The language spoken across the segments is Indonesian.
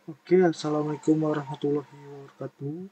Oke, Assalamualaikum warahmatullahi wabarakatuh.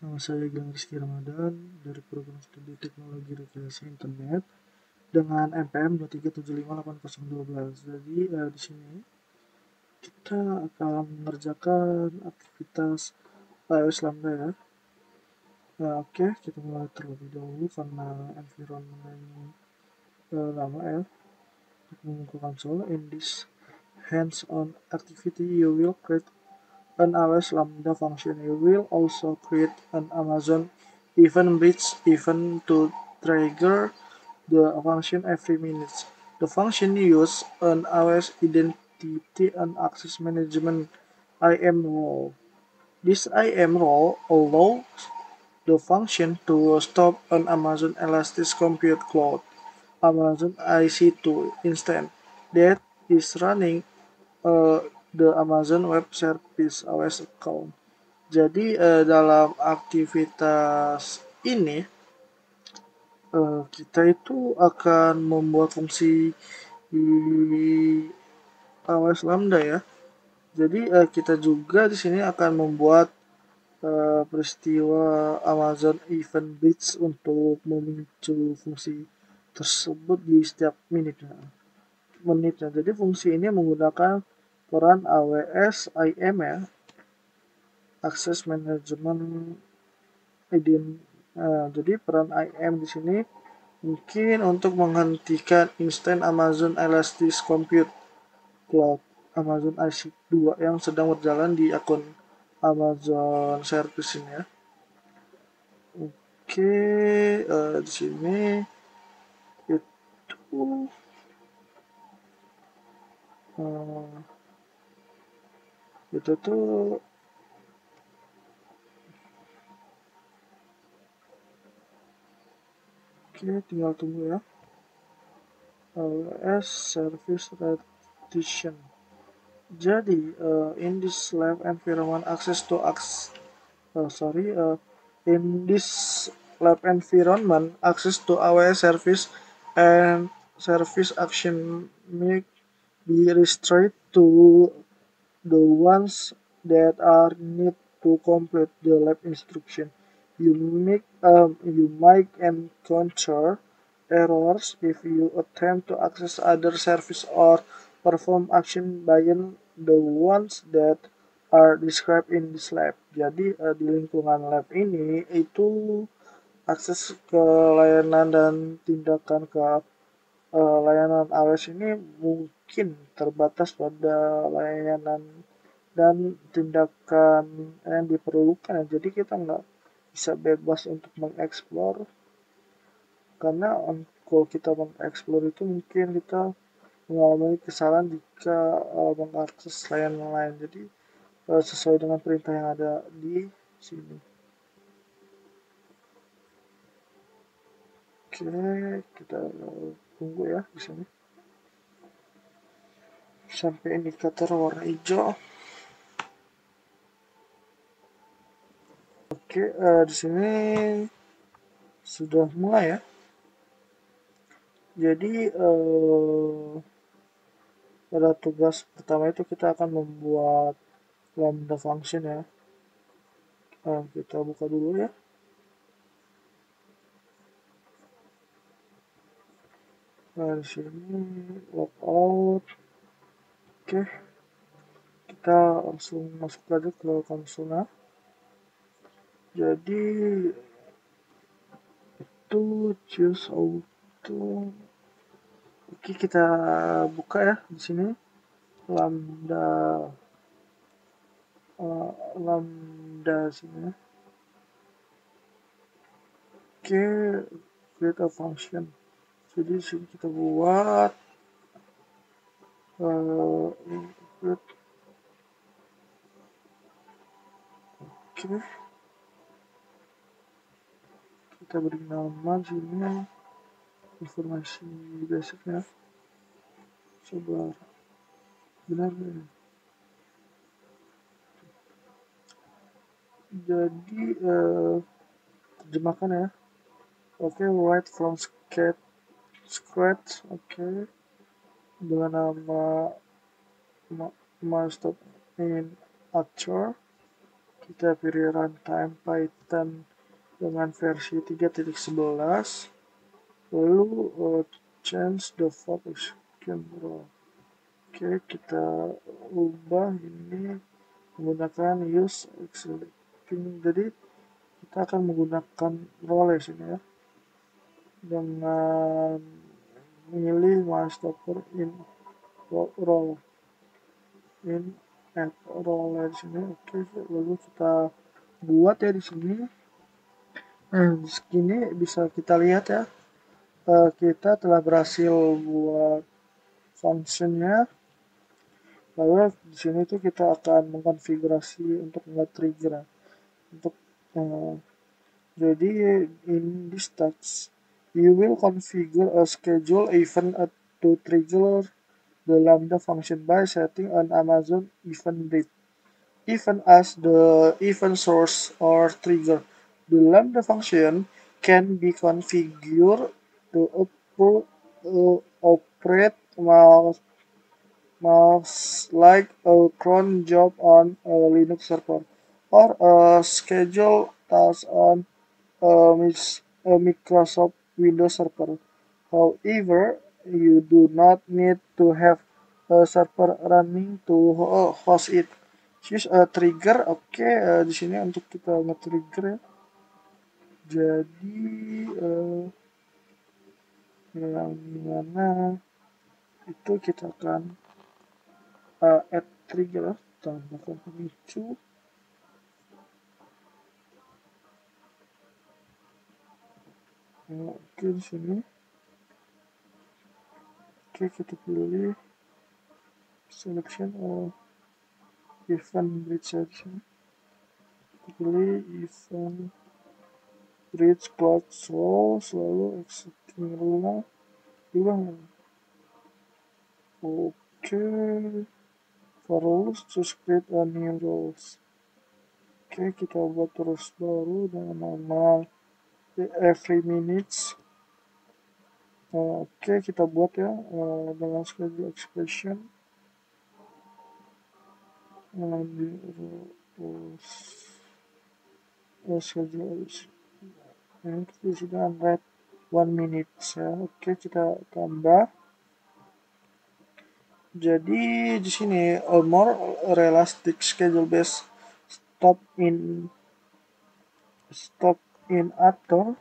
Nama saya Gilang Rizky Ramadan dari program studi teknologi rekreasi internet dengan NPM 237580112. Jadi di sini kita akan mengerjakan aktivitas iOS Lambda ya. Oke, kita mulai terlebih dahulu karena environment ini lama ya. Untuk membuka konsol, in this hands-on activity you will create an iOS Lambda function. You will also create an Amazon event bridge event to trigger the function every minute. The function uses an iOS identity and access management IAM role. This IAM role allows the function to stop an Amazon Elastic Compute Cloud Amazon IC2 instance that is running the Amazon Web Service OS account. Jadi dalam aktivitas ini kita itu akan membuat fungsi di AWS Lambda ya. Jadi kita juga di sini akan membuat peristiwa Amazon Event Bridge untuk memicu fungsi tersebut di setiap menitnya. Jadi fungsi ini menggunakan peran AWS IAM ya, Access Management Identity. Jadi peran IAM di sini mungkin untuk menghentikan instan Amazon Elastic Compute Cloud Amazon IC2 yang sedang berjalan di akun Amazon Service ini ya. Oke, di sini itu tuh oke, tinggal tunggu ya. AWS Service Partition. Jadi in this lab environment in this lab environment access to AWS service and service action may be restricted to the ones that are need to complete the lab instruction. You might encounter errors if you attempt to access other service or perform action beyond the ones that are described in this lab. Jadi di lingkungan lab ini itu akses ke layanan dan tindakan ke layanan AWS ini mungkin terbatas pada layanan dan tindakan yang diperlukan. Jadi kita nggak bisa bebas untuk mengeksplor, karena kalau kita mengeksplor itu mungkin kita mengalami kesalahan jika mengakses layanan lain. Jadi sesuai dengan perintah yang ada di sini. Oke, kita tunggu ya di sini sampai indikator warna hijau. Oke, di sini sudah mulai ya. Jadi pada tugas pertama itu kita akan membuat lambda function ya. Kita buka dulu ya. Di sini logout. Oke, kita langsung masuk aja ke konsolnya. Jadi itu choose auto. Oke, kita buka ya di sini lambda sini. Oke, create a function. Jadi di sini kita buat include. Oke, kita beri nama sini informasi basicnya. Coba benar nih. Jadi terjemahkan ya. Oke, write from scratch. Oke, dengan nama milestone. in author, kita pilih runtime Python dengan versi 3.11, lalu change the function role. Oke, kita ubah ini menggunakan use selecting. Jadi kita akan menggunakan role sini ya, dengan memilih stopper in role in add role di sini. Oke, lalu kita buat ya di sini. Nah, di sini bisa kita lihat ya, kita telah berhasil buat functionnya. Lalu di sini tuh kita akan mengkonfigurasi untuk nge-trigger untuk jadi in this text you will configure a schedule event to trigger the lambda function by setting an Amazon event date even as the event source or trigger. The lambda function can be configured to operate like a cron job on a Linux server or a schedule task on a Microsoft Windows server. However, you do not need to have a server running to host it. Use a trigger, oke, di sini untuk kita nge-trigger ya. Jadi yang mana itu kita akan add trigger, tambahkan pemicu. Oke, di sini. Oke, kita pilih selection event bridge action. Kita pilih event bridge cloud source, lalu executing rule ulang. Oke, for rules just create a new rules. Oke, kita buat terus baru dengan nama every minutes. Oke, kita buat ya dengan schedule expression. Schedule ini kita isi dengan red 1 minute ya. Oke, kita tambah. Jadi di sini a more realistic schedule based stop in author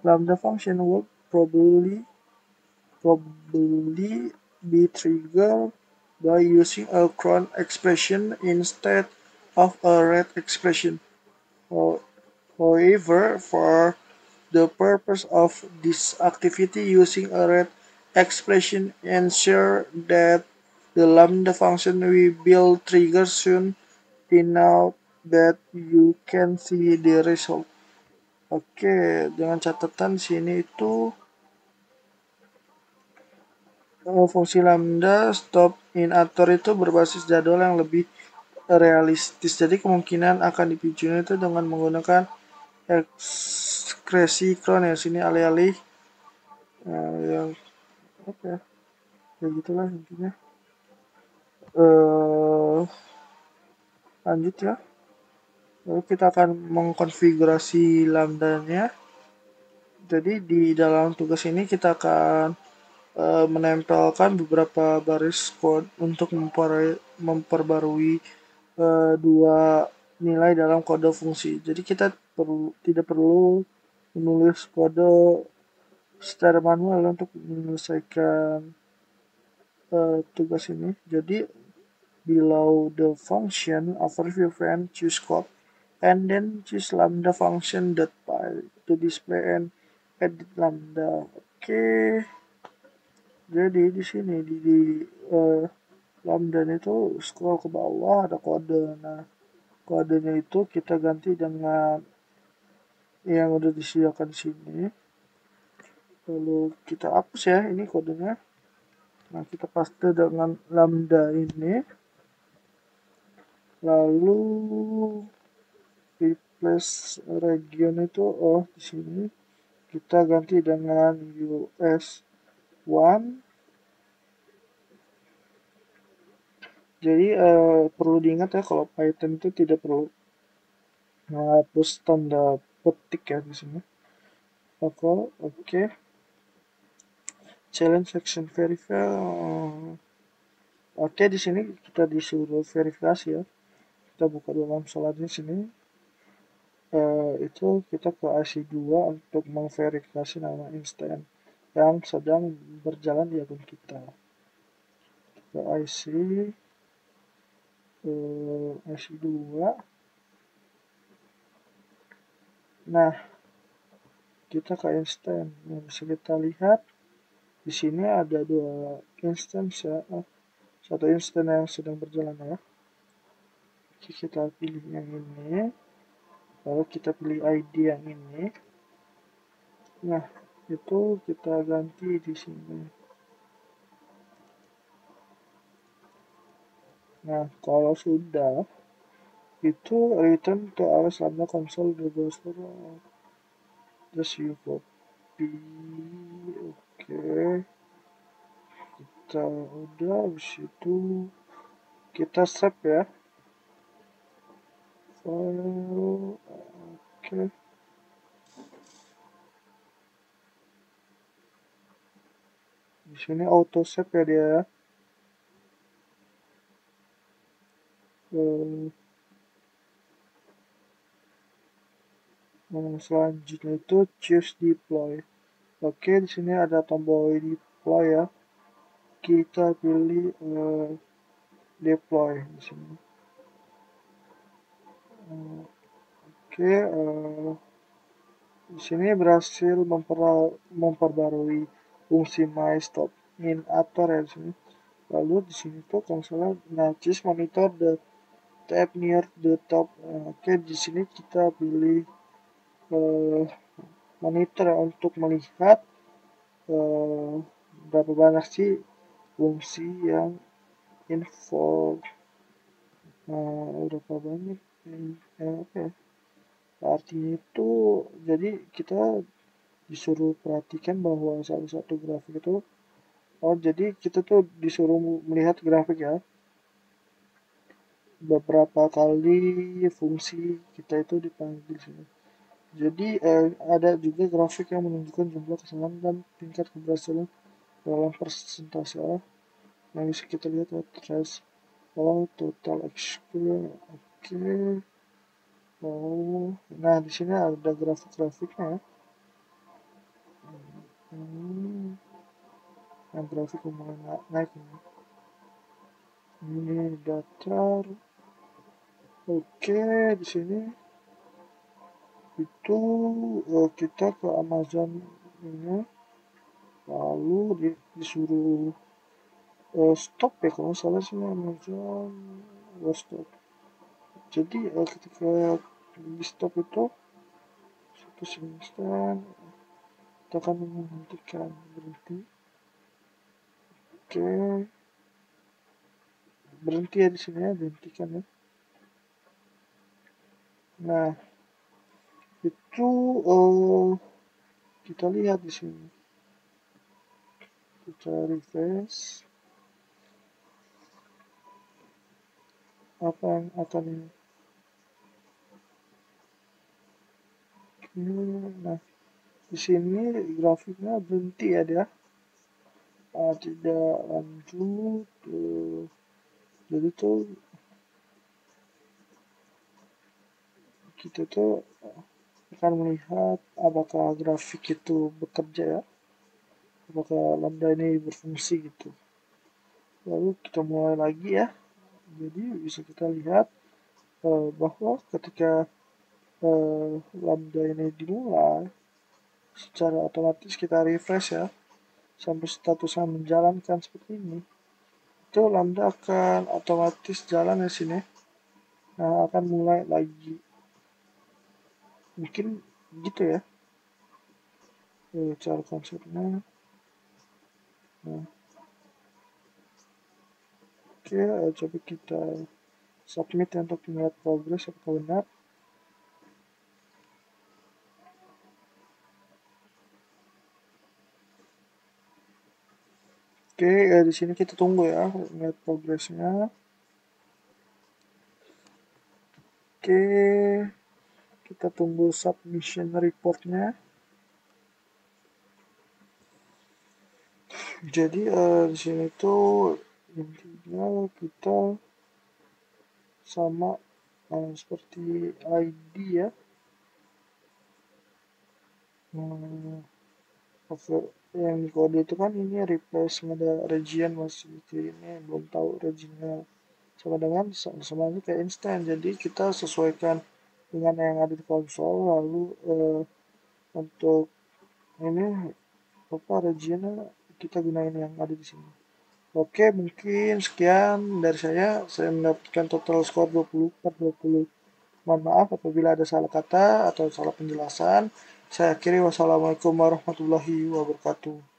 lambda function would probably be triggered by using a cron expression instead of a red expression. However, for the purpose of this activity, using a red expression ensure that the lambda function we build triggers soon enough that you can see the result. Oke, dengan catatan sini itu fungsi lambda stop in author itu berbasis jadwal yang lebih realistis. Jadi kemungkinan akan dipicunya itu dengan menggunakan ekspresi cron ya, sini alih-alih yang apa ya, ya gitulah intinya. Lanjut ya. Lalu kita akan mengkonfigurasi lambdanya. Jadi di dalam tugas ini kita akan menempelkan beberapa baris kode untuk memperbarui dua nilai dalam kode fungsi. Jadi kita tidak perlu menulis kode secara manual untuk menyelesaikan tugas ini. Jadi below the function overview event choose code and then choose lambda function .py to display and edit lambda. Oke. Jadi di sini di lambda itu scroll ke bawah ada kode. Nah, kodenya itu kita ganti dengan yang udah disediakan di sini. Lalu kita hapus ya ini kodenya. Nah, kita paste dengan lambda ini. Lalu replace region itu di sini kita ganti dengan US1. Jadi perlu diingat ya kalau Python itu tidak perlu menghapus tanda petik ya di sini. Oke. Challenge section verify. Oke, di sini kita disuruh verifikasi ya. Kita buka dalam soal di sini. Itu kita ke IC2 untuk memverifikasi nama instan yang sedang berjalan di akun kita. Ke IC2. Nah, kita ke instan. Nah, bisa kita lihat di sini ada dua instance ya. Satu instan yang sedang berjalan ya. Oke, kita pilih yang ini. Lalu kita pilih ID yang ini. Nah, itu kita ganti di sini. Nah, kalau sudah, itu return to ls lambda console the browser. Just you copy. Oke. Kita udah, habis itu kita save ya. File. Oke. Di sini auto save ya dia ya. Selanjutnya itu choose deploy. Oke, di sini ada tombol deploy ya. Kita pilih deploy di sini. Oke, di sini berhasil memperbarui fungsi my stop in ator ya di sini. Lalu di sini tuh kalau salah, nah just monitor the tab near the top. Oke, di sini kita pilih monitor ya, untuk melihat berapa banyak sih fungsi yang info, berapa banyak apa ya? Artinya itu jadi kita disuruh perhatikan bahwa salah satu grafik itu, jadi kita tuh disuruh melihat grafik ya, beberapa kali fungsi kita itu dipanggil sini. Jadi ada juga grafik yang menunjukkan jumlah kesalahan dan tingkat keberhasilan dalam persentase yang bisa kita lihat ya, trace total experience. Oke. Nah di sini ada grafik-grafiknya ya. Yang grafik mulai naik ini. Ini datar. Oke, di sini itu kita ke Amazon ini, lalu disuruh stop ya, kalau salah sih Amazon stop. Jadi ketika di stop itu satu instan kita akan menghentikan, berhenti. Oke, berhenti ya di sini ya, dihentikan ya. Nah itu kita lihat di sini, kita refresh, apa yang akan ini. Nah di sini grafiknya berhenti ya dia, tidak lanjut. Jadi tuh kita tuh akan melihat apakah grafik itu bekerja ya, apakah lambda ini berfungsi gitu. Lalu kita mulai lagi ya. Jadi bisa kita lihat bahwa ketika lambda ini dimulai, secara otomatis kita refresh ya sampai statusnya menjalankan seperti ini, itu lambda akan otomatis jalan di sini. Nah akan mulai lagi, mungkin gitu ya cara konsepnya. Nah, oke, coba kita submit ya untuk melihat progress apakah benar. Oke, di sini kita tunggu ya melihat progresnya. Oke, kita tunggu submission reportnya. Jadi di sini tuh intinya kita sama seperti ID ya. Oke, yang di kode itu kan ini replace ada region masih ini belum tahu regionnya sama dengan semuanya kayak instant. Jadi kita sesuaikan dengan yang ada di konsol lalu untuk ini apa regionnya kita gunain yang ada di sini. Oke, mungkin sekian dari saya. Saya mendapatkan total skor 20 per 20. Mohon maaf apabila ada salah kata atau salah penjelasan. Saya akhiri wassalamualaikum warahmatullahi wabarakatuh.